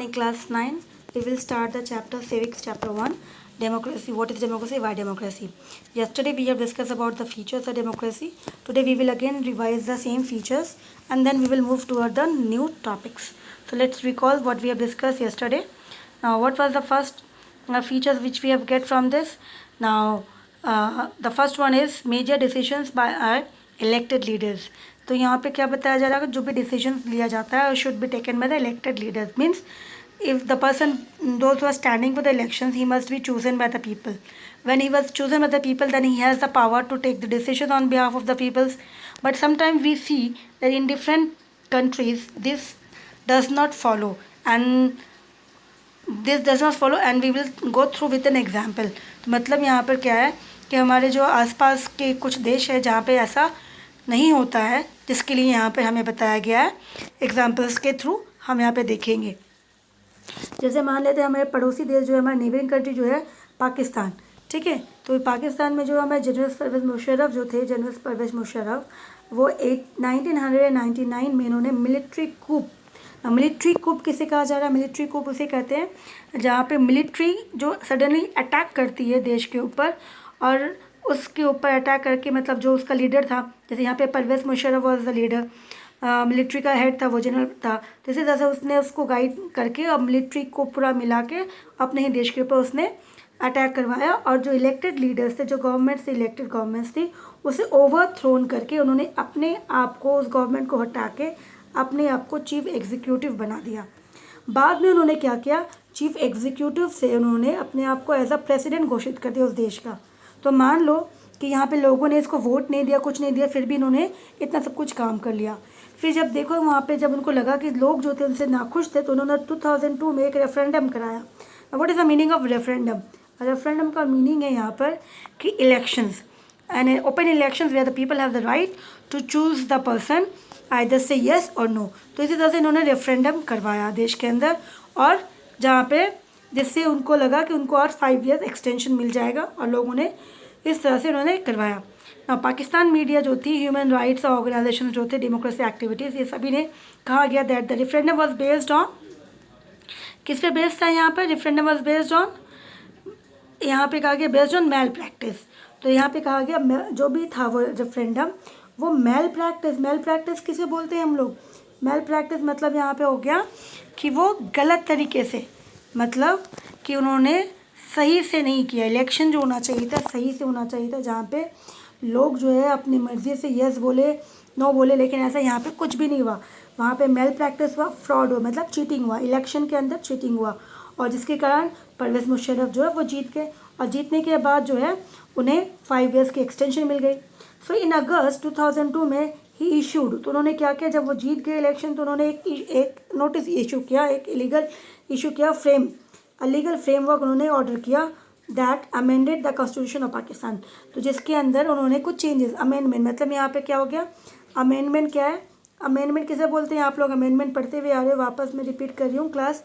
In class 9, we will start the chapter civics, chapter 1, democracy. What is democracy? Why democracy? Yesterday we have discussed about the features of democracy. Today we will again revise the same features and then we will move toward the new topics. So let's recall what we have discussed yesterday. Now what was the first features which we have get from this? Now the first one is major decisions by our elected leaders. तो यहाँ पे क्या बताया जा रहा है, जो भी डिसीजन लिया जाता है should be taken by the elected leaders. Means if the person, those who are standing for the elections, he must be chosen by the people. When he was chosen by the people, then he has the power to take the decision on behalf of the peoples. But sometimes we see that in different countries this does not follow, and we will go through with an example. तो मतलब यहाँ पर क्या है कि हमारे जो आसपास के कुछ देश है जहाँ पे ऐसा नहीं होता है, जिसके लिए यहाँ पे हमें बताया गया है. एग्जाम्पल्स के थ्रू हम यहाँ पे देखेंगे. जैसे मान लेते हैं हमारे पड़ोसी देश जो है, हमारा नेबरिंग कंट्री जो है पाकिस्तान. ठीक है, तो पाकिस्तान में जो हमारे जनरल परवेज़ मुशर्रफ जो थे, जनरल परवेज़ मुशर्रफ, वो 1999 में इन्होंने मिलिट्री कूप किसे कहा जा रहा है? मिलिट्री कूप उसे कहते हैं जहाँ पे मिलिट्री जो सडनली अटैक करती है देश के ऊपर और उसके ऊपर अटैक करके, मतलब जो उसका लीडर था, जैसे यहाँ पे Parvez Musharraf was the leader, military का हेड था, वो जनरल था. तो इसी तरह से उसने उसको गाइड करके और मिलिट्री को पूरा मिला के अपने ही देश के ऊपर उसने अटैक करवाया. और जो इलेक्टेड लीडर्स थे, जो गवर्नमेंट से इलेक्टेड गवर्नमेंट्स थी, उसे ओवरथ्रोन करके उन्होंने अपने आप को, उस गवर्नमेंट को हटा के अपने आप को चीफ एग्जीक्यूटिव बना दिया. बाद में उन्होंने क्या किया, चीफ एग्जीक्यूटिव से उन्होंने अपने आप को एज अ प्रेसिडेंट घोषित कर दिया उस देश का. तो मान लो कि यहाँ पे लोगों ने इसको वोट नहीं दिया, कुछ नहीं दिया, फिर भी इन्होंने इतना सब कुछ काम कर लिया. फिर जब देखो वहाँ पे जब उनको लगा कि लोग जो थे उनसे नाखुश थे, तो उन्होंने 2002 में एक रेफरेंडम कराया. What is the meaning of referendum? Referendum का मीनिंग है यहाँ पर कि elections and open elections where the people have the right to choose the person either say yes और नो. तो इसी तरह से इन्होंने रेफरेंडम करवाया देश के अंदर, और जहाँ पे जिससे उनको लगा कि उनको और 5 ईयर्स एक्सटेंशन मिल जाएगा, और लोगों ने इस तरह से उन्होंने करवाया. ना पाकिस्तान मीडिया जो थी, ह्यूमन राइट्स ऑर्गेनाइजेशन जो थे, डेमोक्रेसी एक्टिविटीज़, ये सभी ने कहा गया that the referendum was based on, किस पे बेस्ड था यहाँ पर? रेफरेंडम वाज बेस्ड ऑन, यहाँ पे कहा गया बेस्ड ऑन मेल प्रैक्टिस. तो यहाँ पे कहा गया जो भी था वो रेफरेंडम, वो मेल प्रैक्टिस किसे बोलते हैं हम लोग? मेल प्रैक्टिस मतलब यहाँ पे हो गया कि वो गलत तरीके से, मतलब कि उन्होंने सही से नहीं किया. इलेक्शन जो होना चाहिए था सही से होना चाहिए था, जहाँ पे लोग जो है अपनी मर्ज़ी से यस बोले, नो बोले, लेकिन ऐसा यहाँ पे कुछ भी नहीं हुआ. वहाँ पे मेल प्रैक्टिस हुआ, फ्रॉड हुआ, मतलब चीटिंग हुआ, इलेक्शन के अंदर चीटिंग हुआ, और जिसके कारण परवेज़ मुशर्रफ जो है वो जीत गए, और जीतने के बाद जो है उन्हें 5 ईयर्स की एक्सटेंशन मिल गई. सो इन अगस्त 2002 में ही इशूड, तो उन्होंने क्या किया, जब वो जीत गए इलेक्शन, तो उन्होंने एक नोटिस इशू किया, एक इलीगल इशू किया, लीगल फ्रेमवर्क उन्होंने ऑर्डर किया that amended the constitution of Pakistan. तो जिसके अंदर उन्होंने कुछ चेंजेस, अमेंडमेंट, मतलब यहाँ पे क्या हो गया, अमेंडमेंट क्या है, अमेंडमेंट किसे बोलते हैं? आप लोग अमेंडमेंट पढ़ते हुए आ रहे हो, वापस मैं रिपीट कर रही हूँ क्लास.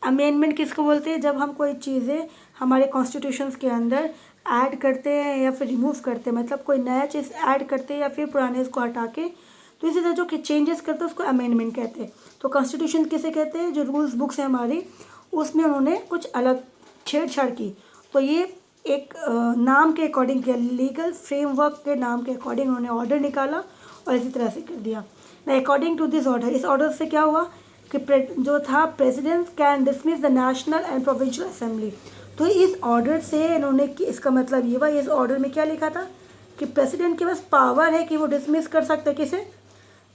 अमेंडमेंट किसको बोलते हैं? जब हम कोई चीज़ें हमारे कॉन्स्टिट्यूशंस के अंदर ऐड करते हैं या फिर रिमूव करते हैं, मतलब कोई नया चीज़ ऐड करते हैं या फिर पुराने इसको हटा के, तो इसी तरह जो चेंजेस करते हैं उसको अमेंडमेंट कहते हैं. तो कॉन्स्टिट्यूशन किसे कहते हैं? जो रूल्स बुक्स है हमारी, उसमें उन्होंने कुछ अलग छेड़छाड़ की. तो ये एक नाम के अकॉर्डिंग किया, लीगल फ्रेमवर्क के नाम के अकॉर्डिंग उन्होंने ऑर्डर निकाला और इसी तरह से कर दिया. अकॉर्डिंग टू दिस ऑर्डर, इस ऑर्डर से क्या हुआ कि जो था, president can dismiss the national and provincial assembly. तो इस ऑर्डर से इन्होंने, इसका मतलब ये हुआ, इस ऑर्डर में क्या लिखा था कि प्रेसिडेंट के पास पावर है कि वो डिसमिस कर सकते हैं किसे?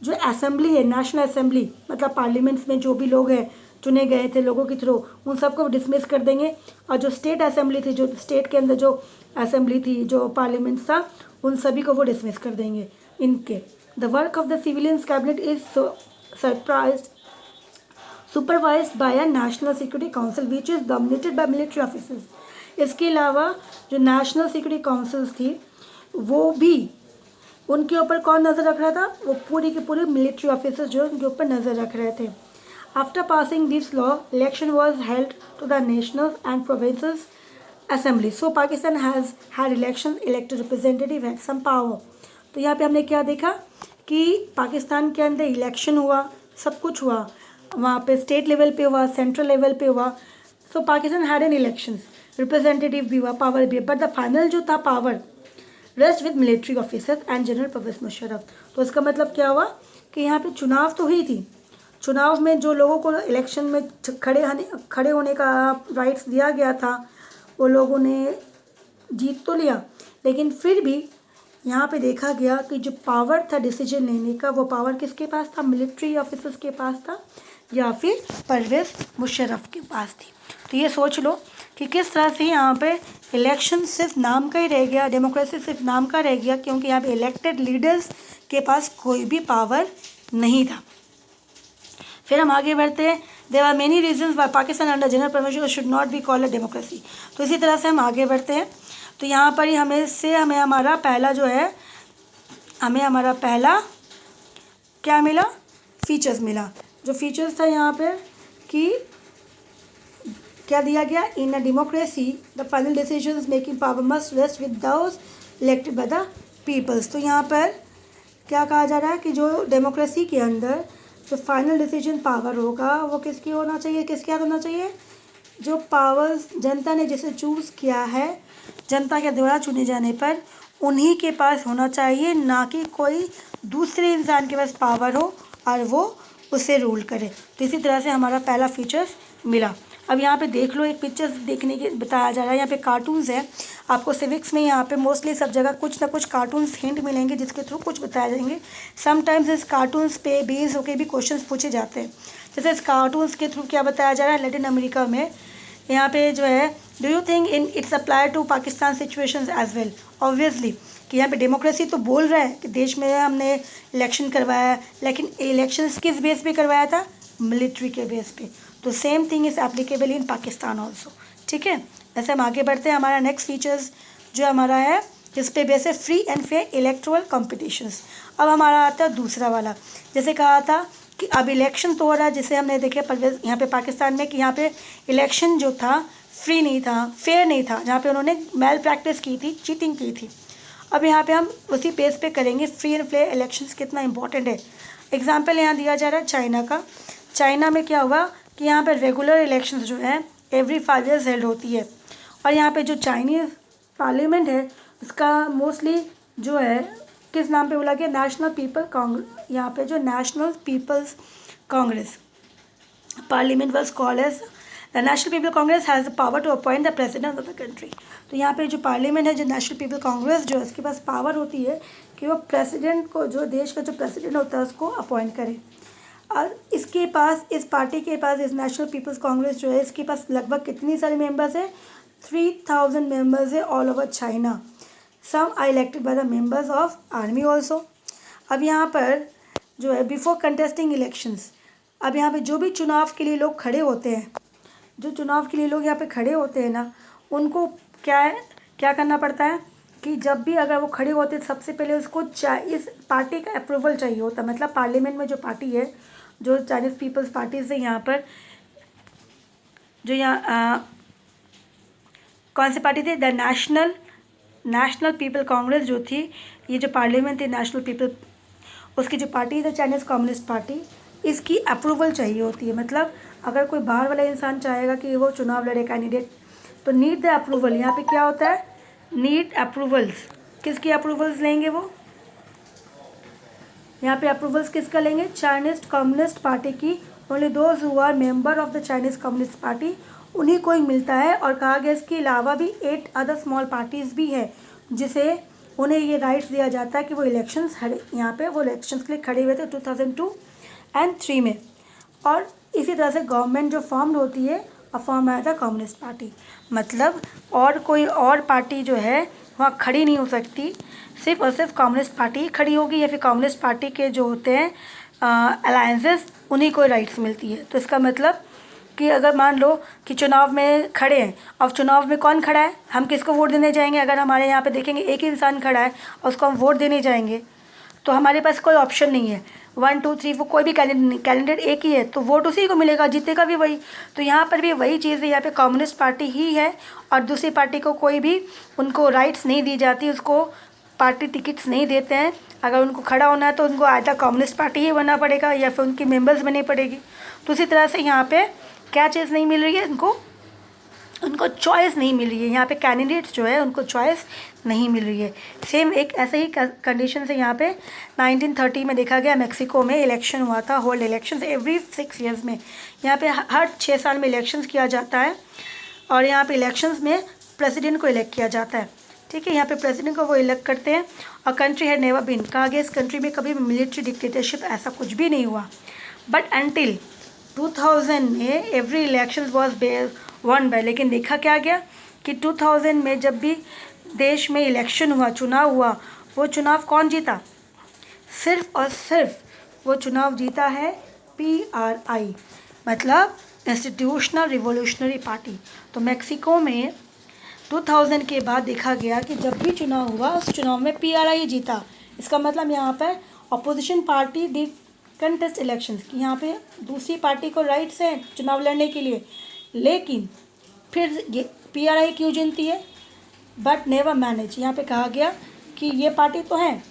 जो असेंबली है, नेशनल असेंबली, मतलब पार्लियामेंट्स में जो भी लोग हैं चुने गए थे लोगों के थ्रू, उन सबको डिसमिस कर देंगे. और जो स्टेट असेंबली थी, जो स्टेट के अंदर जो असेंबली थी, जो पार्लियामेंट था, उन सभी को वो डिसमिस कर देंगे इनके. The work of the civilians cabinet is supervised by a national security council which is dominated by military officers. इसके अलावा जो नेशनल सिक्योरिटी काउंसिल्स थी, वो भी, उनके ऊपर कौन नज़र रख रहा था? वो पूरी के पूरे मिलिट्री ऑफिसर्स जो उनके ऊपर नज़र रख रहे थे. After passing this law, election was held to the national and provincial assembly. So Pakistan has had elections, elected representative had some power. तो यहाँ पे हमने क्या देखा कि पाकिस्तान के अंदर इलेक्शन हुआ, सब कुछ हुआ, वहाँ पे स्टेट लेवल पे हुआ, सेंट्रल लेवल पे हुआ। So Pakistan had an elections, representative भी हुआ, पावर भी, बट द फाइनल जो था power rest with military officers and general Pervez Musharraf. तो इसका मतलब क्या हुआ कि यहाँ पे चुनाव तो हुई थी, चुनाव में जो लोगों को इलेक्शन में खड़े होने का राइट्स दिया गया था वो लोगों ने जीत तो लिया, लेकिन फिर भी यहाँ पे देखा गया कि जो पावर था डिसीजन लेने का वो पावर किसके पास था, मिलिट्री ऑफिसर्स के पास था या फिर परवेज मुशर्रफ के पास थी। तो ये सोच लो कि किस तरह से यहाँ पे इलेक्शन सिर्फ नाम का ही रह गया, डेमोक्रेसी सिर्फ नाम का रह गया, क्योंकि यहाँ पे इलेक्टेड लीडर्स के पास कोई भी पावर नहीं था। फिर हम आगे बढ़ते हैं, there are many reasons why Pakistan under general permission should not be called a democracy. तो इसी तरह से हम आगे बढ़ते हैं। तो यहाँ पर ही हमें हमारा पहला जो है, हमें हमारा पहला क्या मिला, फीचर्स मिला। जो फीचर्स था यहाँ पर कि क्या दिया गया, in a democracy the final decisions making power must rest with those elected by the peoples. तो यहाँ पर क्या कहा जा रहा है कि जो डेमोक्रेसी के अंदर जो फाइनल डिसीजन पावर होगा वो किसकी होना चाहिए, किसके हाथ होना चाहिए, जो पावर्स जनता ने जिसे चूज़ किया है, जनता के द्वारा चुने जाने पर उन्हीं के पास होना चाहिए, ना कि कोई दूसरे इंसान के पास पावर हो और वो उसे रूल करे। तो इसी तरह से हमारा पहला फीचर्स मिला। अब यहाँ पे देख लो, एक पिक्चर देखने के बताया जा रहा है, यहाँ पे कार्टून्स है। आपको सिविक्स में यहाँ पे मोस्टली सब जगह कुछ ना कुछ कार्टून्स हिंट मिलेंगे जिसके थ्रू कुछ बताया जाएंगे। समटाइम्स इस कार्टून्स पे बेस होके भी क्वेश्चंस पूछे जाते हैं। जैसे इस कार्टून्स के थ्रू क्या बताया जा रहा है, लैटिन अमेरिका में यहाँ पे जो है, do you think in its apply to Pakistan situations as well. Obviously कि यहाँ पे डेमोक्रेसी तो बोल रहा है कि देश में हमने इलेक्शन करवाया, लेकिन इलेक्शंस किस बेस पे करवाया था, मिलिट्री के बेस पे। तो same thing is applicable in Pakistan also. ठीक है, वैसे हम आगे बढ़ते हैं। हमारा नेक्स्ट फीचर्स जो हमारा है, जिस पे बेस है free and fair electoral competitions. अब हमारा आता है दूसरा वाला, जैसे कहा था कि अब इलेक्शन तो हो रहा है, जिसे हमने देखे यहाँ पे पाकिस्तान में कि यहाँ पे इलेक्शन जो था फ्री नहीं था, फेयर नहीं था, जहाँ पे उन्होंने मैल प्रैक्टिस की थी, चीटिंग की थी। अब यहाँ पे हम उसी बेस पे करेंगे फ्री एंड फेयर इलेक्शंस कितना इंपॉर्टेंट है। एग्जाम्पल यहाँ दिया जा रहा है चाइना का। चाइना में क्या हुआ कि यहाँ पे रेगुलर इलेक्शंस जो है एवरी 5 years हेल्ड होती है, और यहाँ पे जो चाइनीज़ पार्लियामेंट है उसका मोस्टली जो है किस नाम पे बोला गया, नेशनल पीपल कांग्रेस। यहाँ पे जो national people's congress parliament was called as the national people congress has the power to appoint the president of the country. तो यहाँ पे जो पार्लियामेंट है, जो नेशनल पीपल कांग्रेस जो है उसके पास पावर होती है कि वो प्रेसिडेंट को, जो देश का जो प्रेसिडेंट होता है उसको अपॉइंट करे। और इसके पास, इस पार्टी के पास, इस नेशनल पीपल्स कांग्रेस जो है इसके पास लगभग कितनी सारे मेंबर्स है, 3000 मेंबर्स है all over China. Some are elected by the members of army also. अब यहाँ पर जो है बिफोर कंटेस्टिंग इलेक्शंस, अब यहाँ पे जो भी चुनाव के लिए लोग खड़े होते हैं, जो चुनाव के लिए लोग यहाँ पे खड़े होते हैं ना, उनको क्या करना पड़ता है कि जब भी अगर वो खड़े होते हैं सबसे पहले उसको इस पार्टी का अप्रूवल चाहिए होता है। मतलब पार्लियामेंट में जो पार्टी है, जो चाइनीज़ पीपल्स पार्टी से यहाँ पर जो यहाँ कौन सी पार्टी थी, द नेशनल पीपल कांग्रेस जो थी, ये जो पार्लियामेंट थी नेशनल पीपल, उसकी जो पार्टी थी चाइनीज़ कम्युनिस्ट पार्टी, इसकी अप्रूवल चाहिए होती है। मतलब अगर कोई बाहर वाला इंसान चाहेगा कि वो चुनाव लड़े कैंडिडेट, तो नीड द अप्रूवल। यहाँ पे क्या होता है, नीड अप्रूवल्स। किसकी अप्रूवल्स लेंगे वो, यहाँ पे अप्रूवल्स किसका लेंगे, चाइनीज़ कम्युनिस्ट पार्टी की। Only those who are member of the Chinese communist party, उन्हीं को ही मिलता है। और कहा गया इसके अलावा भी 8 अदर स्मॉल पार्टीज़ भी है जिसे उन्हें ये राइट्स दिया जाता है कि वो इलेक्शंस यहाँ पे वो इलेक्शंस के लिए खड़े हुए थे 2002 और 3 में। और इसी तरह से गवर्नमेंट जो फॉर्म होती है, और फॉर्म आया था कम्युनिस्ट पार्टी। मतलब और कोई और पार्टी जो है वहाँ खड़ी नहीं हो सकती, सिर्फ और सिर्फ कम्युनिस्ट पार्टी ही खड़ी होगी, या फिर कम्युनिस्ट पार्टी के जो होते हैं अलायंसेस, उन्हीं को राइट्स मिलती है। तो इसका मतलब कि अगर मान लो कि चुनाव में खड़े हैं, और चुनाव में कौन खड़ा है, हम किसको वोट देने जाएंगे। अगर हमारे यहाँ पे देखेंगे एक ही इंसान खड़ा है और उसको हम वोट देने जाएंगे, तो हमारे पास कोई ऑप्शन नहीं है, 1 2 3 वो कोई भी कैंडिडेट एक ही है, तो वोट उसी को मिलेगा, जीतेगा भी वही। तो यहाँ पर भी वही चीज़ है, यहाँ पे कम्युनिस्ट पार्टी ही है, और दूसरी पार्टी को कोई भी उनको राइट्स नहीं दी जाती, उसको पार्टी टिकट्स नहीं देते हैं। अगर उनको खड़ा होना है तो उनको आधा कम्युनिस्ट पार्टी ही बनना पड़ेगा, या फिर उनकी मेंबर्स बननी पड़ेगी। तो उसी तरह से यहाँ पे क्या चीज़ नहीं मिल रही है उनको चॉइस नहीं मिल रही है। यहाँ पे कैंडिडेट्स जो है उनको चॉइस नहीं मिल रही है। सेम एक ऐसे ही कंडीशन से यहाँ पे 1930 में देखा गया, मेक्सिको में इलेक्शन हुआ था, होल्ड इलेक्शंस एवरी 6 ईयर्स में। यहाँ पे हर 6 साल में इलेक्शंस किया जाता है और यहाँ पे इलेक्शंस में प्रेसिडेंट को इलेक्ट किया जाता है। ठीक है, यहाँ पे प्रेसिडेंट को वो इलेक्ट करते हैं। और कंट्री हैड नेवर बीन, कहा गया इस कंट्री में कभी मिलिट्री डिक्टेटरशिप ऐसा कुछ भी नहीं हुआ। बट अनटिल 2000 में every election was one by, लेकिन देखा क्या गया कि 2000 में जब भी देश में इलेक्शन हुआ, चुनाव हुआ, वो चुनाव कौन जीता? सिर्फ और सिर्फ वो चुनाव जीता है PRI, मतलब इंस्टीट्यूशनल रिवोल्यूशनरी पार्टी। तो मेक्सिको में 2000 के बाद देखा गया कि जब भी चुनाव हुआ उस चुनाव में PRI जीता। इसका मतलब यहाँ पर opposition party did contest elections की, यहाँ पे दूसरी पार्टी को राइट्स है चुनाव लड़ने के लिए, लेकिन फिर ये PRI क्यों जीतती है? But never manage. यहाँ पे कहा गया कि ये पार्टी तो है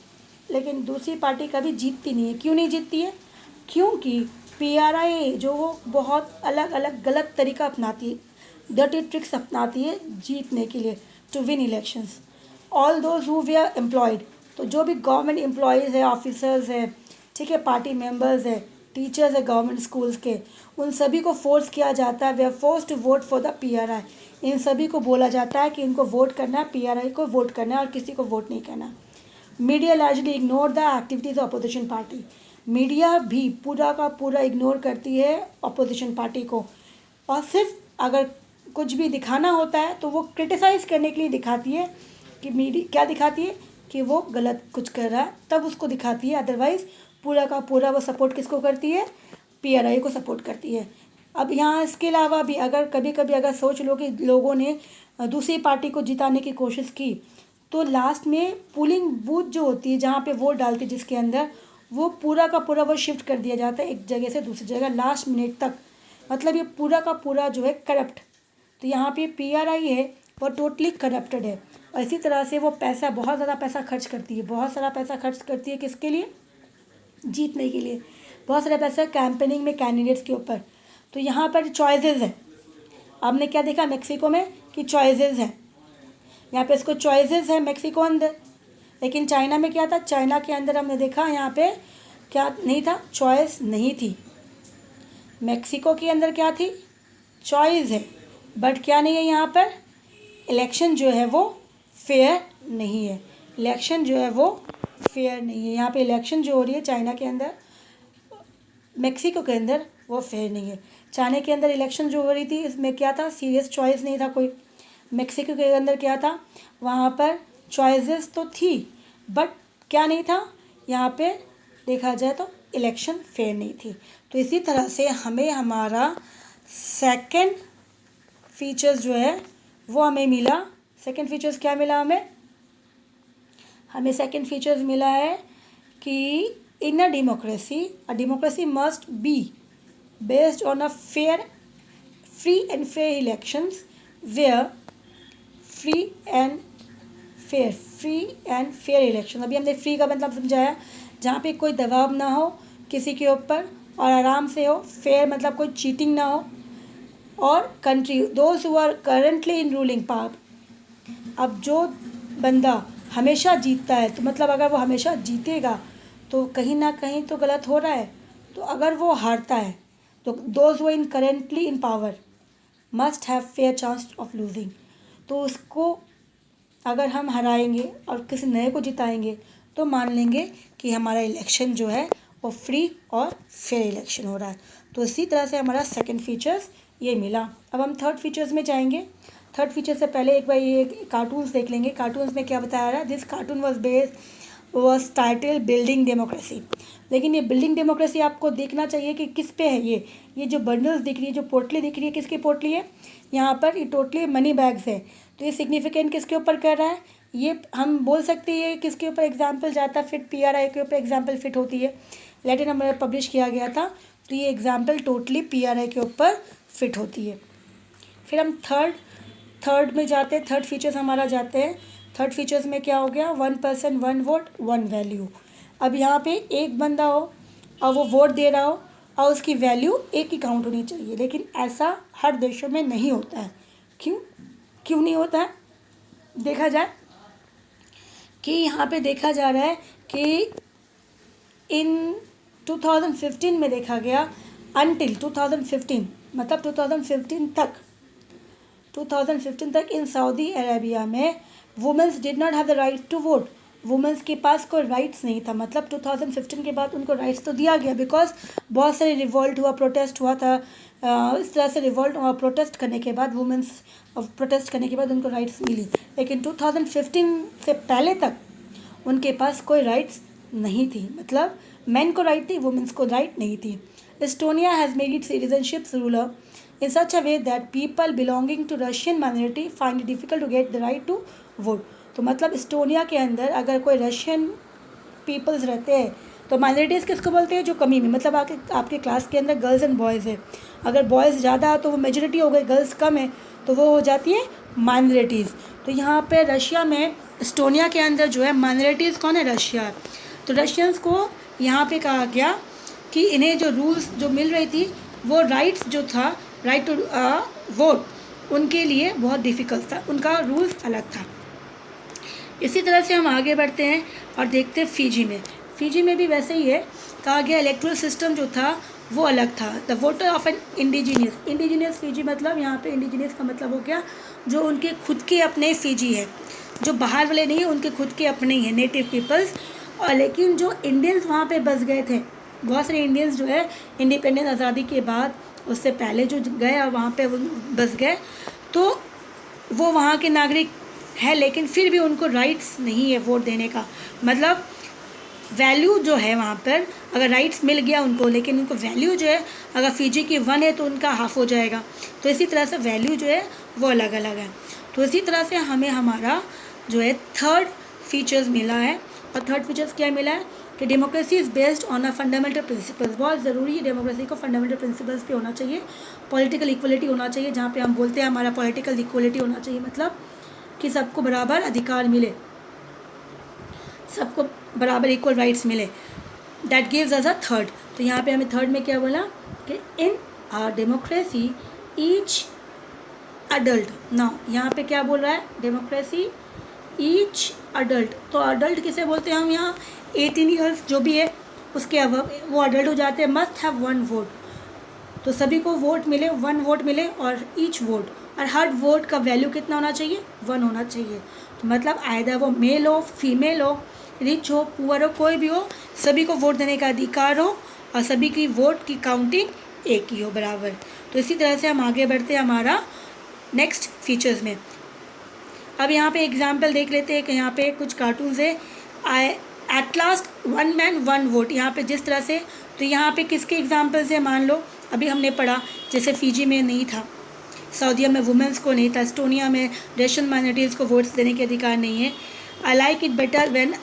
लेकिन दूसरी पार्टी कभी जीतती नहीं है। क्यों नहीं जीतती है? क्योंकि PRI जो वो बहुत अलग अलग गलत तरीका अपनाती है, डर्टी ट्रिक्स अपनाती है जीतने के लिए, to win elections. All those who we are employed, तो जो भी गवर्नमेंट एम्प्लॉयज़ है, ऑफिसर्स है, ठीक है, पार्टी मेंबर्स है, टीचर्स है गवर्नमेंट स्कूल्स के, उन सभी को फोर्स किया जाता है, they are force to vote for the PRI। इन सभी को बोला जाता है कि इनको वोट करना है, PRI को वोट करना है और किसी को वोट नहीं करना। Media largely ignore the activities of opposition party, media भी पूरा का पूरा इग्नोर करती है अपोजिशन पार्टी को, और सिर्फ अगर कुछ भी दिखाना होता है तो वो क्रिटिसाइज़ करने के लिए दिखाती है कि मीडिया क्या दिखाती है कि वो गलत कुछ कर रहा है, तब उसको दिखाती है। अदरवाइज़ पूरा का पूरा वो सपोर्ट किसको करती है? PRI को सपोर्ट करती है। अब यहाँ इसके अलावा भी अगर कभी कभी अगर सोच लो कि लोगों ने दूसरी पार्टी को जिताने की कोशिश की, तो लास्ट में पोलिंग बूथ जो होती है जहाँ पे वोट डालती है जिसके अंदर, वो पूरा का पूरा वो शिफ्ट कर दिया जाता है एक जगह से दूसरी जगह लास्ट मिनट तक। मतलब ये पूरा का पूरा जो है करप्ट। तो यहाँ पे PRI है वो टोटली करप्टेड है। और इसी तरह से वो पैसा, बहुत ज़्यादा पैसा खर्च करती है, बहुत सारा पैसा खर्च करती है किसके लिए? जीतने के लिए। बहुत सारा पैसा कैंपेनिंग में कैंडिडेट्स के ऊपर। तो यहाँ पर चॉइसेस है। आपने क्या देखा मेक्सिको में कि चॉइसेस है, यहाँ पे इसको चॉइसेस है मेक्सिको अंदर। लेकिन चाइना में क्या था? चाइना के अंदर हमने देखा यहाँ पे क्या नहीं था? चॉइस नहीं थी। मेक्सिको के अंदर क्या थी? चॉइस है, बट क्या नहीं है यहाँ पर? इलेक्शन जो है वो फेयर नहीं है। इलेक्शन जो है वो फेयर नहीं है। यहाँ पे इलेक्शन जो हो रही है चाइना के अंदर, मेक्सिको के अंदर, वो फेयर नहीं है। चाइना के अंदर इलेक्शन जो हो रही थी इसमें क्या था? सीरियस चॉइस नहीं था कोई। मेक्सिको के अंदर क्या था? वहाँ पर चॉइसेस तो थी बट क्या नहीं था? यहाँ पे देखा जाए तो इलेक्शन फेयर नहीं थी। तो इसी तरह से हमें हमारा सेकंड फीचर्स जो है वो हमें मिला। सेकंड फीचर्स क्या मिला हमें सेकंड फीचर्स मिला है कि in a democracy must be based on a free and fair elections where free and fair election. अभी हमने फ्री का मतलब समझाया, जहाँ पे कोई दबाव ना हो किसी के ऊपर और आराम से हो। फेयर मतलब कोई चीटिंग ना हो। और country those who are currently in ruling power, अब जो बंदा हमेशा जीतता है तो मतलब अगर वो हमेशा जीतेगा तो कहीं ना कहीं तो गलत हो रहा है। तो अगर वो हारता है तो those who in currently in power must have fair chance of losing. तो उसको अगर हम हराएंगे और किसी नए को जिताएंगे तो मान लेंगे कि हमारा इलेक्शन जो है वो फ्री और फेयर इलेक्शन हो रहा है। तो इसी तरह से हमारा सेकंड फीचर्स ये मिला। अब हम थर्ड फीचर्स में जाएंगे। थर्ड फीचर से पहले एक बार ये कार्टून्स देख लेंगे। कार्टून्स में क्या बताया रहा है? This cartoon was title building democracy. लेकिन ये बिल्डिंग डेमोक्रेसी आपको देखना चाहिए कि किस पे है। ये जो बंडल्स दिख रही है, जो पोटली दिख रही है, किसकी पोटली है? यहाँ पर ये टोटली मनी बैग्स है। तो ये सिग्निफिकेंट किसके ऊपर कर रहा है? ये हम बोल सकते हैं किसके ऊपर एग्जाम्पल जाता फिट? PRI के ऊपर एग्जाम्पल फिट होती है। लैटिन अमेरिका पब्लिश किया गया था तो ये एग्जाम्पल टोटली PRI के ऊपर फिट होती है। फिर हम थर्ड में जाते हैं। थर्ड फीचर्स हमारा जाते हैं। थर्ड फीचर्स में क्या हो गया? 1 person 1 vote 1 value। अब यहाँ पे एक बंदा हो और वो वोट दे रहा हो और उसकी वैल्यू एक ही काउंट होनी चाहिए, लेकिन ऐसा हर देशों में नहीं होता है। क्यों नहीं होता है? देखा जाए कि यहाँ पे देखा जा रहा है कि इन 2015 में देखा गया, अनटिल 2015 मतलब 2015 तक इन सऊदी अरेबिया में womens did not have the right to vote. Womens के पास कोई राइट्स नहीं था। मतलब 2015 के बाद उनको राइट्स तो दिया गया, बिकॉज बहुत सारे रिवॉल्ट हुआ, प्रोटेस्ट हुआ था। इस तरह से रिवॉल्ट और प्रोटेस्ट करने के बाद वुमेंस प्रोटेस्ट करने के बाद उनको राइट्स मिली, लेकिन 2015 से पहले तक उनके पास कोई राइट्स नहीं थी। मतलब मेन को राइट थी, वुमेंस को राइट नहीं थी। Estonia has made it citizenship ruler in such a way that people belonging to Russian minority find it difficult to get the right to vote। तो मतलब एस्टोनिया के अंदर अगर कोई रशियन पीपल्स रहते हैं तो माइनॉरिटीज़ किसको बोलते हैं? जो कमी में, मतलब आपके क्लास के अंदर गर्ल्स एंड बॉयज़ है, अगर बॉयज़ ज़्यादा तो वो मेजोरिटी हो गई, गर्ल्स कम है तो वो हो जाती है माइनॉरिटीज़। तो यहाँ पे रशिया में, एस्टोनिया के अंदर जो है माइनॉरिटीज़ कौन है? रशिया। तो रशियंस को यहाँ पे कहा गया कि इन्हें जो रूल्स जो मिल रही थी, वो राइट्स जो था, राइट टू वोट, उनके लिए बहुत डिफ़िकल्ट था, उनका रूल्स अलग था। इसी तरह से हम आगे बढ़ते हैं और देखते हैं फ़िजी में भी वैसे ही है। कहा गया इलेक्ट्रल सिस्टम जो था वो अलग था। The voter of N indigenous Fiji, मतलब यहाँ पे इंडिजीनियस का मतलब हो गया जो उनके खुद के अपने फ़िजी है, जो बाहर वाले नहीं है, उनके खुद के अपने ही है, नेटिव पीपल्स। और लेकिन जो इंडियंस वहाँ पे बस गए थे, बहुत सारे इंडियंस जो है इंडिपेंडेंस आज़ादी के बाद, उससे पहले जो गए और वहाँ पे बस गए, तो वो वहाँ के नागरिक है, लेकिन फिर भी उनको राइट्स नहीं है वोट देने का। मतलब वैल्यू जो है वहाँ पर, अगर राइट्स मिल गया उनको, लेकिन उनको वैल्यू जो है, अगर फ़िजी की 1 है तो उनका हाफ हो जाएगा। तो इसी तरह से वैल्यू जो है वो अलग अलग है। तो इसी तरह से हमें हमारा जो है थर्ड फीचर्स मिला है। और थर्ड फीचर्स क्या मिला है कि democracy is based on a fundamental principles. बहुत ज़रूरी है डेमोक्रेसी को फंडामेंटल प्रिंसिपल्स पे होना चाहिए। पॉलिटिकल इक्वलिटी होना चाहिए, जहाँ पे हम बोलते हैं हमारा पॉलिटिकल इक्वलिटी होना चाहिए, मतलब कि सबको बराबर अधिकार मिले, सबको बराबर इक्वल राइट्स मिले। That gives us a third. तो यहाँ पे हमें थर्ड में क्या बोला कि in our democracy each adult, ना यहाँ पे क्या बोल रहा है? Democracy each adult. तो अडल्ट किसे बोलते हैं हम यहाँ? 18 ईयर्स जो भी है उसके अबव वो अडल्ट हो जाते हैं। मस्ट हैव 1 वोट, तो सभी को वोट मिले, 1 वोट मिले, और ईच वोट, और हर वोट का वैल्यू कितना होना चाहिए? 1 होना चाहिए। तो मतलब आइदर वो मेल हो, फीमेल हो, रिच हो, पुअर हो, कोई भी हो, सभी को वोट देने का अधिकार हो, और सभी की वोट की काउंटिंग एक ही हो, बराबर। तो इसी तरह से हम आगे बढ़ते हैं हमारा नेक्स्ट फीचर्स में। अब यहाँ पे एग्जाम्पल देख लेते हैं कि यहाँ पे कुछ कार्टून्स है। एट लास्ट 1 मैन 1 वोट, यहाँ पे जिस तरह से, तो यहाँ पे किसके एग्जाम्पल्स है? मान लो अभी हमने पढ़ा, जैसे फ़िजी में नहीं था, सऊदीया में वुमेंस को नहीं था, एस्टोनिया में रशियन माइनॉरिटीज़ को वोट्स देने के अधिकार नहीं है। I like it better when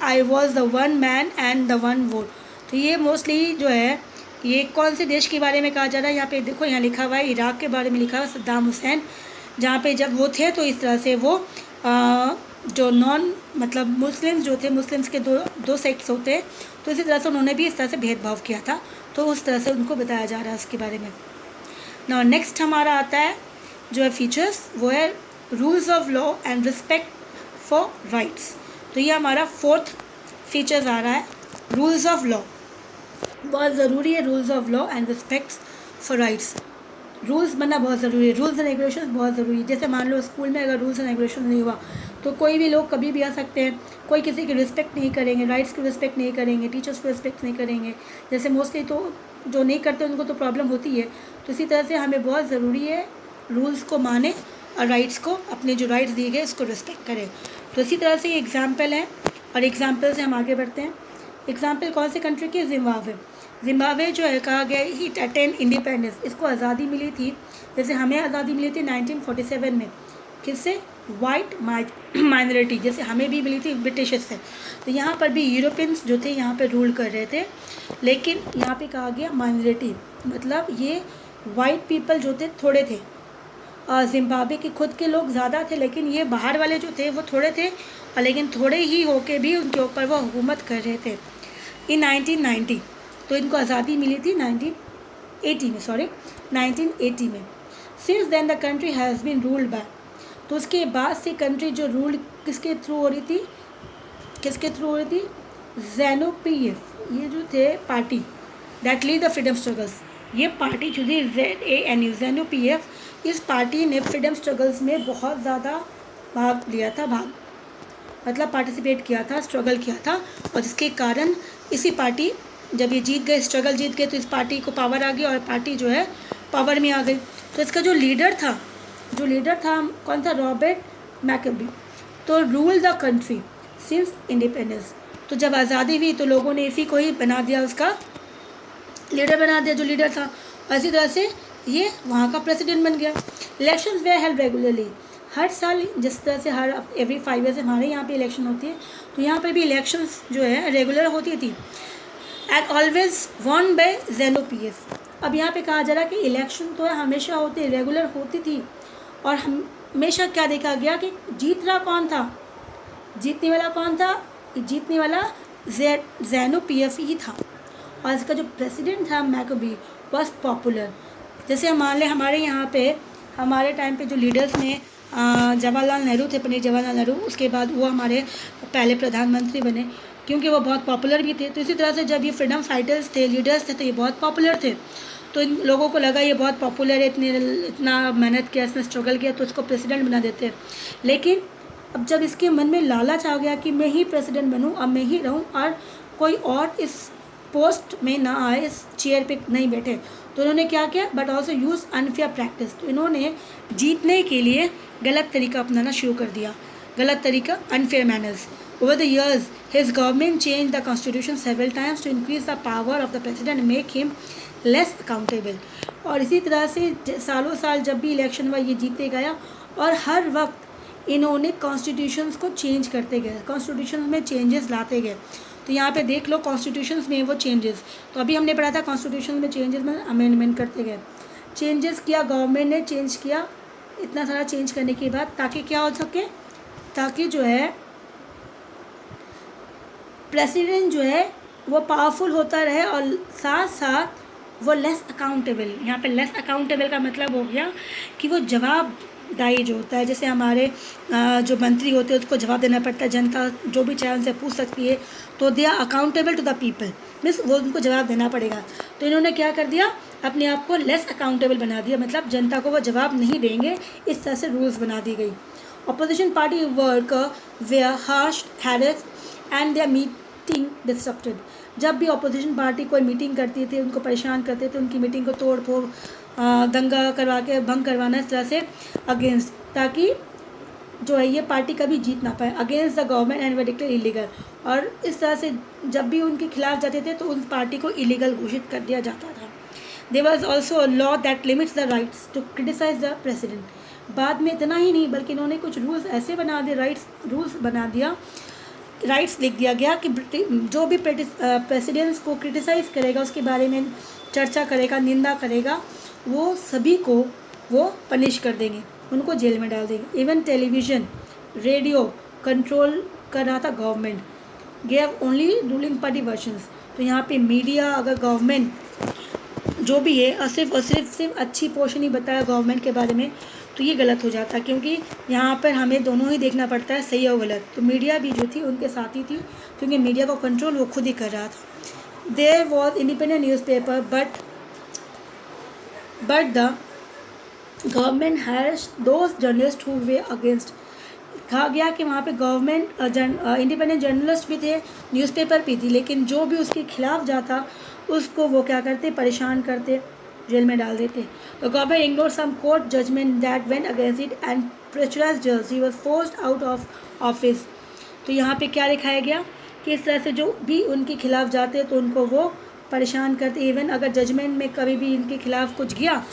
I was the 1 man and the 1 vote. तो ये मोस्टली जो है, ये कौन से देश के बारे में कहा जा रहा है? यहाँ पे देखो, यहाँ लिखा हुआ है इराक़ के बारे में लिखा हुआ है, सद्दाम हुसैन, जहाँ पे जब वो थे तो इस तरह से वो जो मतलब मुस्लिम्स जो थे, मुस्लिम्स के दो सेक्ट्स होते हैं, तो इसी तरह से उन्होंने भी इस तरह से भेदभाव किया था, तो उस तरह से उनको बताया जा रहा है उसके बारे में। नाउ नेक्स्ट हमारा आता है जो है फीचर्स, वो है rules of law and respect for rights. तो ये हमारा फोर्थ फीचर्स आ रहा है, रूल्स ऑफ लॉ। बहुत ज़रूरी है rules of law and respect for rights. Rules बनना बहुत ज़रूरी है, रूल्स एंड रेगुलेशंस बहुत ज़रूरी है। जैसे मान लो स्कूल में अगर रूल्स एंड रेगुलेशन नहीं हुआ तो कोई भी लोग कभी भी आ सकते हैं, कोई किसी की रिस्पेक्ट नहीं करेंगे, राइट्स की रिस्पेक्ट नहीं करेंगे, टीचर्स को रिस्पेक्ट नहीं करेंगे। जैसे मोस्टली तो जो नहीं करते उनको तो प्रॉब्लम होती है। तो इसी तरह से हमें बहुत ज़रूरी है रूल्स को माने और राइट्स को, अपने जो राइट्स दिए गए उसको रिस्पेक्ट करें। तो इसी तरह से ये एग्जाम्पल है, और एग्जाम्पल से हम आगे बढ़ते हैं। एग्जाम्पल कौन से कंट्री की? जिम्बाब्वे जो है, कहा गया इट अटेंड इंडिपेंडेंस, इसको आज़ादी मिली थी, जैसे हमें आज़ादी मिली थी 1947 में, किससे? वाइट माइनॉरिटी, जैसे हमें भी मिली थी ब्रिटिशर्स से। तो यहाँ पर भी यूरोपियंस जो थे यहाँ पे रूल कर रहे थे, लेकिन यहाँ पे कहा गया माइनॉरिटी, मतलब ये वाइट पीपल जो थे थोड़े थे, और जिम्बाब्वे के खुद के लोग ज़्यादा थे, लेकिन ये बाहर वाले जो थे वो थोड़े थे, और लेकिन थोड़े ही होके भी उनके ऊपर वो हुकूमत कर रहे थे। इन 1990 तो इनको आज़ादी मिली थी 1980 में। Since then the country has been ruled by, तो उसके बाद से कंट्री जो रूल किसके थ्रू हो रही थी, ZANU-PF, ये जो थे party that lead the freedom struggles, ये पार्टी जो थी ZANU-PF, इस पार्टी ने फ्रीडम स्ट्रगल्स में बहुत ज़्यादा भाग लिया था, मतलब पार्टिसिपेट किया था, स्ट्रगल किया था, और जिसके कारण इसी पार्टी जब ये स्ट्रगल जीत गए तो इस पार्टी को पावर आ गई और पार्टी जो है पावर में आ गई। तो इसका जो लीडर था कौन था, रॉबर्ट मैकेबी, तो rule the country since independence. तो जब आज़ादी हुई तो लोगों ने इसी को ही बना दिया, उसका लीडर बना दिया जो लीडर था, और इसी तरह से ये वहाँ का प्रेसिडेंट बन गया। इलेक्शंस वे हेल्ड रेगुलरली, हर साल जिस तरह से एवरी 5 ईयर्स हमारे यहाँ पे इलेक्शन होती है, तो यहाँ पर भी इलेक्शंस जो है रेगुलर होती थी, and always won by ZANU-PF। अब यहाँ पे कहा जा रहा है कि इलेक्शन तो हमेशा होते, रेगुलर होती थी, और हमेशा क्या देखा गया कि जीतने वाला कौन था, जीतने वाला ZANU-PF ही था, और इसका जो प्रेसिडेंट था मैकेबी वॉज पॉपुलर। जैसे मान लें हमारे यहाँ पे हमारे टाइम पे जो लीडर्स ने जवाहरलाल नेहरू थे, पंडित जवाहरलाल नेहरू, उसके बाद वो हमारे पहले प्रधानमंत्री बने क्योंकि वो बहुत पॉपुलर भी थे। तो इसी तरह से जब ये फ्रीडम फाइटर्स थे, लीडर्स थे, तो ये बहुत पॉपुलर थे, तो इन लोगों को लगा ये बहुत पॉपुलर है, इतना मेहनत किया, इसने स्ट्रगल किया, तो इसको प्रेसिडेंट बना देते। लेकिन अब जब इसके मन में लालच आ गया कि मैं ही प्रेसिडेंट बनूं, अब मैं ही रहूं और कोई और इस पोस्ट में ना आए, इस चेयर पे नहीं बैठे, तो इन्होंने क्या किया, but also use unfair practice. तो इन्होंने जीतने के लिए गलत तरीका अपनाना शुरू कर दिया, गलत तरीका, unfair manners. Over the years, his government changed the constitution several times to increase the power of the president and make him less accountable। और इसी तरह से सालों साल जब भी इलेक्शन हुआ ये जीते गया, और हर वक्त इन्होंने कॉन्स्टिट्यूशंस को चेंज करते गए, कॉन्स्टिट्यूशन में चेंजेस लाते गए। तो यहाँ पे देख लो कॉन्स्टिट्यूशंस में वो चेंजेस, तो अभी हमने पढ़ा था कॉन्स्टिट्यूशन में चेंजेस में अमेंडमेंट करते गए, चेंजेस किया, गवर्नमेंट ने चेंज किया, इतना सारा चेंज करने के बाद ताकि क्या हो सके, ताकि जो है प्रेसिडेंट जो है वो पावरफुल होता रहे, और साथ साथ वो लेस अकाउंटेबल। यहाँ पे लेस अकाउंटेबल का मतलब हो गया कि वो जवाबदाही जो होता है, जैसे हमारे जो मंत्री होते हैं उसको जवाब देना पड़ता है, जनता जो भी चाहे उनसे पूछ सकती है, तो they are accountable to the people, means वो उनको जवाब देना पड़ेगा। तो इन्होंने क्या कर दिया, अपने आप को लेस अकाउंटेबल बना दिया, मतलब जनता को वो जवाब नहीं देंगे, इस तरह से रूल्स बना दी गई। Opposition party work where harsh, harass and their meeting disturbed. जब भी अपोजिशन पार्टी कोई मीटिंग करती थी, उनको परेशान करते थे, उनकी मीटिंग को तोड़ फोड़, दंगा करवा के भंग करवाना, इस तरह से अगेंस्ट, ताकि जो है ये पार्टी कभी जीत ना पाए, against the government and were declare illegal. और इस तरह से जब भी उनके खिलाफ जाते थे तो उस पार्टी को इलीगल घोषित कर दिया जाता था। There was also a law that limits the rights to criticise the president. बाद में इतना ही नहीं बल्कि इन्होंने कुछ रूल्स ऐसे बना दिए, रूल्स बना दिया, राइट्स लिख दिया गया कि जो भी प्रेसिडेंट्स को क्रिटिसाइज़ करेगा, उसके बारे में चर्चा करेगा, निंदा करेगा, वो सभी को वो पनिश कर देंगे, उनको जेल में डाल देंगे। इवन टेलीविज़न, रेडियो कंट्रोल कर रहा था government, gave only ruling party versions. तो यहाँ पे मीडिया, अगर गवर्नमेंट जो भी है और सिर्फ अच्छी पोर्शन ही बताया गवर्नमेंट के बारे में, तो ये गलत हो जाता है, क्योंकि यहाँ पर हमें दोनों ही देखना पड़ता है, सही और गलत। तो मीडिया भी जो थी उनके साथ ही थी, क्योंकि मीडिया को कंट्रोल वो खुद ही कर रहा था। There was independent newspaper but the government has those journalist who were against. कहा गया कि वहाँ पे गवर्नमेंट इंडिपेंडेंट जर्नलिस्ट भी थे, न्यूज़पेपर भी थी, लेकिन जो भी उसके खिलाफ जाता उसको वो क्या करते, परेशान करते, जेल में डाल देते। तो government ignore some court judgement that went against it and pressurised जज, he was forced out of office. तो यहाँ पे क्या दिखाया गया कि इस तरह से जो भी उनके खिलाफ जाते तो उनको वो परेशान करते। इवन अगर जजमेंट में कभी भी इनके खिलाफ कुछ गया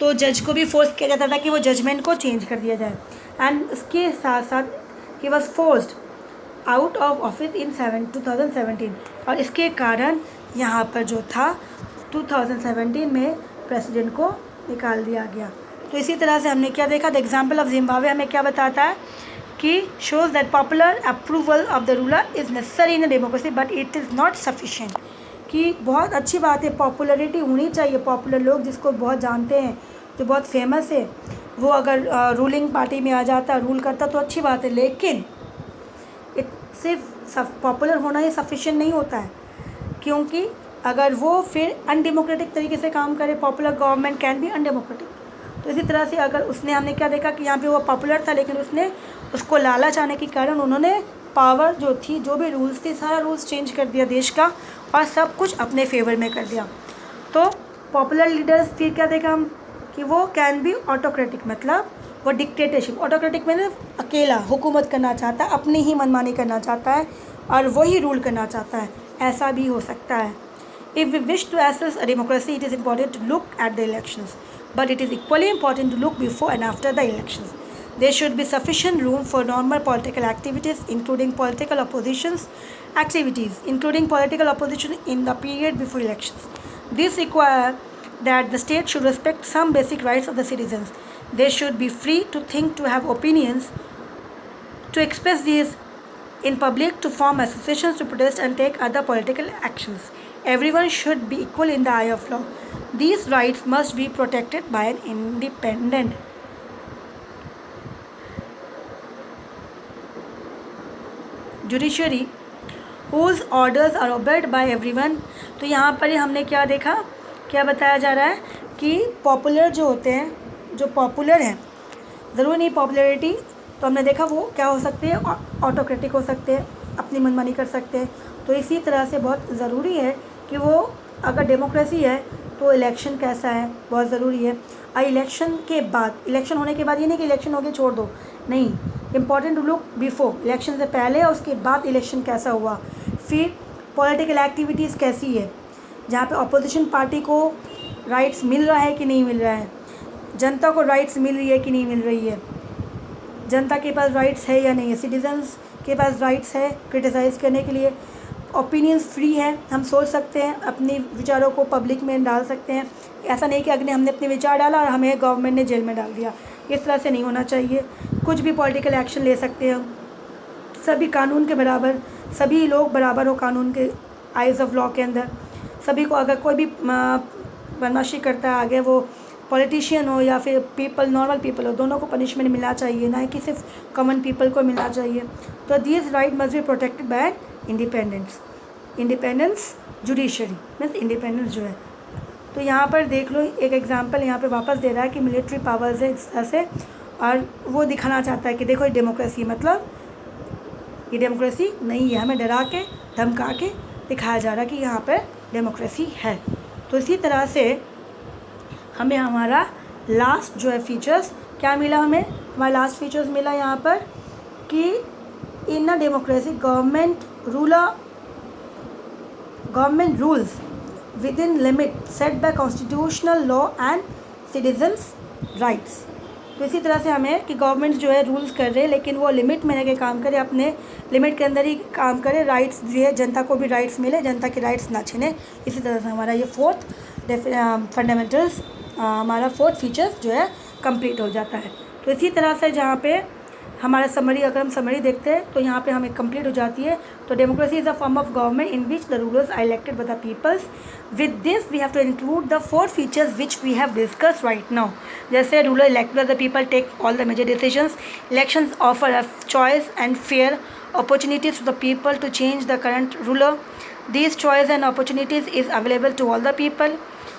तो जज को भी फोर्स किया जाता था कि वो जजमेंट को चेंज कर दिया जाए। एंड उसके साथ साथ he was forced out of office in 2017। और इसके कारण यहाँ पर जो था 2017 में प्रेसिडेंट को निकाल दिया गया। तो इसी तरह से हमने क्या देखा, द एग्जाम्पल ऑफ जिम्बाब्वे हमें क्या बताता है कि shows that popular approval of the ruler is necessary in a democracy but it is not sufficient. कि बहुत अच्छी बात है, पॉपुलैरिटी होनी चाहिए, पॉपुलर लोग जिसको बहुत जानते हैं, जो बहुत फेमस है, वो अगर रूलिंग पार्टी में आ जाता, रूल करता तो अच्छी बात है। लेकिन सिर्फ पॉपुलर होना ही सफिशिएंट नहीं होता है, क्योंकि अगर वो फिर अनडेमोक्रेटिक तरीके से काम करे, popular government can be undemocratic. तो इसी तरह से अगर उसने, हमने क्या देखा कि यहाँ पे वो पॉपुलर था, लेकिन उसने उसको लालच आने के कारण उन्होंने पावर जो थी, जो भी रूल्स थे, सारा रूल्स चेंज कर दिया देश का, और सब कुछ अपने फेवर में कर दिया। तो पॉपुलर लीडर्स फिर क्या देखा हम कि वो कैन बी ऑटोक्रेटिक, मतलब वो डिक्टेटरशिप, ऑटोक्रेटिक में अकेला हुकूमत करना चाहता है, अपनी ही मनमानी करना चाहता है और वही रूल करना चाहता है, ऐसा भी हो सकता है। If we wish to assess a democracy, it is important to look at the elections, but it is equally important to look before and after the elections. There should be sufficient room for normal political activities, including political opposition in the period before elections. This requires that the state should respect some basic rights of the citizens. They should be free to think, to have opinions, to express these in public, to form associations, to protest and take other political actions. Everyone should be equal in the eye of law. These rights must be protected by an independent judiciary whose orders are obeyed by everyone. तो यहाँ पर ही हमने क्या देखा, क्या बताया जा रहा है कि पॉपुलर जो होते हैं, जो पॉपुलर हैं, ज़रूर नहीं पॉपुलैरिटी, तो हमने देखा वो क्या हो सकते हैं, ऑटोक्रेटिक हो सकते हैं, अपनी मनमानी कर सकते हैं। तो इसी तरह से बहुत ज़रूरी है कि वो, अगर डेमोक्रेसी है तो इलेक्शन कैसा है, बहुत ज़रूरी है। और इलेक्शन के बाद, इलेक्शन होने के बाद ये नहीं कि इलेक्शन हो गया छोड़ दो, नहीं, important to look before, election से पहले और उसके बाद इलेक्शन कैसा हुआ, फिर पॉलिटिकल एक्टिविटीज़ कैसी है, जहाँ पे अपोजिशन पार्टी को राइट्स मिल रहा है कि नहीं मिल रहा है, जनता को राइट्स मिल रही है कि नहीं मिल रही है, जनता के पास राइट्स है या नहीं है, सिटीजन्स के पास राइट्स है क्रिटिसाइज़ करने के लिए, ओपिनियंस फ्री है, हम सोच सकते हैं, अपने विचारों को पब्लिक में डाल सकते हैं। ऐसा नहीं कि अगले हमने अपने विचार डाला और हमें गवर्नमेंट ने जेल में डाल दिया, इस तरह से नहीं होना चाहिए। कुछ भी पॉलिटिकल एक्शन ले सकते हैं, सभी कानून के बराबर, सभी लोग बराबर हो कानून के आइज़ ऑफ लॉ के अंदर। सभी को, अगर कोई भी बदमाशी करता है, आगे वो पॉलिटिशियन हो या फिर पीपल, नॉर्मल पीपल हो, दोनों को पनिशमेंट मिलना चाहिए, ना कि सिर्फ कॉमन पीपल को मिलना चाहिए। तो this right must be protected by independence judiciary, means independence जो है। तो यहाँ पर देख लो एक एग्जांपल यहाँ पे वापस दे रहा है कि मिलिट्री पावर्स है इस तरह से, और वो दिखाना चाहता है कि देखो ये डेमोक्रेसी, मतलब ये डेमोक्रेसी नहीं है, हमें डरा के धमका के दिखाया जा रहा है कि यहाँ पर डेमोक्रेसी है। तो इसी तरह से हमें हमारा लास्ट जो है फीचर्स क्या मिला, हमें हमारा लास्ट फीचर्स मिला यहाँ पर कि in a democracy government rules within limit set by constitutional law and citizens rights. तो इसी तरह से हमें कि गवर्नमेंट जो है रूल्स कर रहे हैं, लेकिन वो लिमिट में रह के काम करे, अपने लिमिट के अंदर ही काम करे, राइट्स जो है जनता को भी राइट्स मिले, जनता के राइट्स ना छीने। इसी तरह से हमारा ये फोर्थ फंडामेंटल्स, हमारा फोर्थ फीचर्स जो है कंप्लीट हो जाता है। तो इसी तरह से जहाँ पे हमारा समरी, अगर हम समरी देखते हैं तो यहाँ पे हमें कंप्लीट हो जाती है। तो democracy is a form of government in which the rulers are elected by the peoples. With this we have to include the four features which we have discuss right now. जैसे ruler elected by the people take all the major decisions, elections offer a choice and fair opportunities to the people to change the current ruler. These choice and opportunities is available to all the people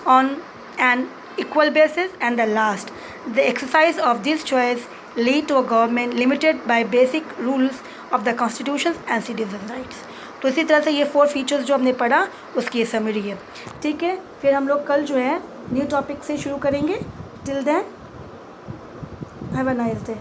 on an equal basis. And the last, the exercise of this choice lead to a government limited by basic rules of the constitutions and citizen rights. तो इसी तरह से ये 4 features जो हमने पढ़ा उसकी summary है। ठीक है, फिर हम लोग कल जो है न्यू टॉपिक से शुरू करेंगे। Till then have a nice day.